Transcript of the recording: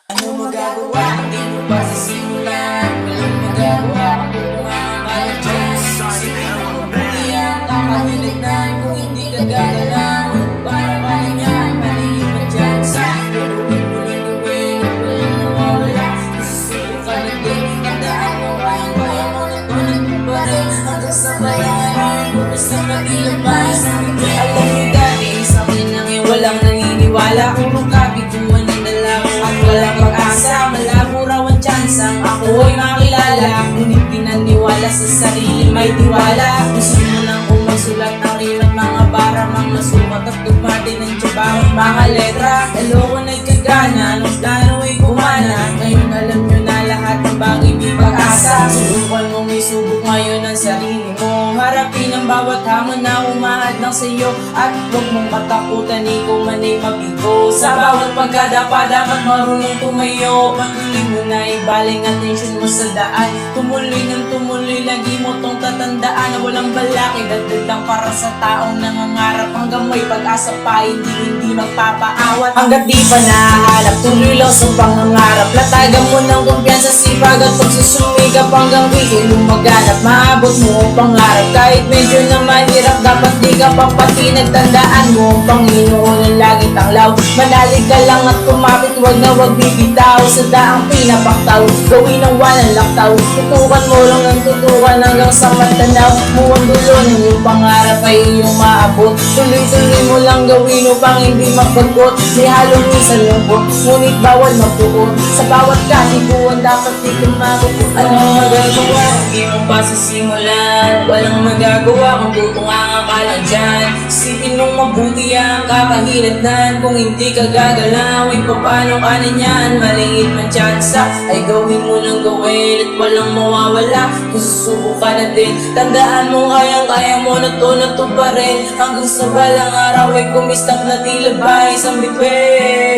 Ano magagawa? Hindi mo ba sisimulan? Walang magagawa kung makakala dyan. Sige mo mabuti ang kakahilitan. Kung hindi ka gagalaw, para ka na yan, maliit pa dyan. Sa gagawin mo rin gawin, walang nawawala. Susuko ka na din, tandaan mo kayang-kaya mo na tunay mo pa rin. Hanggang sa bayaran, basta matilabas. Alam mo dati, sa akin lang yung walang naniniwala. Puro kabiguan na dalawa at walang pag-asa. Malabo raw ang tsansang ako'y makilala. Ngunit pinaniwala sa sarili, may tiwala. Gusto mo nang umasulat ng rimat, mga bara, mga sukat at dumating ng tiyabang mga letra. Daloko na'y kagana, nung plano ay kumana. Ngayon alam nyo na lahat ng bagay may pag-asa. Subukan mong isubok ngayon ang sarili mo. Harapin ang bawat hamon na umahad lang sa'yo. At huwag mong katakutan, ikaw man ay mabigo. Sa bawat pagkadapa, dapat marunong tumayo. Patuloy mo na ibaling atensyon mo sa daan. Tumuloy ng tumuloy, lagi mo tong tatandaan na walang balaki, dagdag lang para sa taong nangangarap. Hanggang may pag-asa pa, hindi magpapaawat. Hanggat di pa nahanap, tuloy lang sa pangangarap. Latagan mo ng kumpiyansa, sipag at pagsusumikap. Hanggang bigay lumaganap, maabot mo ang pangarap. Kahit medyo na mahirap, dapat di ka papatinag. Tandaan mo ang Panginoon ang lagi tanglaw. Manalig ka lang at kumapit, wag na wag bibitaw. Sa daang pinapaktaw, gawin ang walang laktaw. Tutukan mo lang ng tutukan hanggang sa matanaw mo ang dulo ng iyong pangarap ay iyong maabot. Tuloy-tuloy mo lang gawin upang hindi magbagot. May halong minsan lungkot, ngunit bawal magpuot. Sa bawat kahiguan dapat di ka magugot. Anong magagawa? Hindi mo pa sisimulan. Walang magagawa kung tutungan ka lang dyan. Isipin mong mabuti ang kakahilatan. Kung hindi ka gagalaw, ay paano ka na yan? Maliit man tsansa, ay gawin mo lang gawin at walang mawawala. Kung susubok ka na din, tandaan mo kayang-kaya mo na to pa rin. Hanggang sa balang araw ay kumistap na tila ba isang bituin.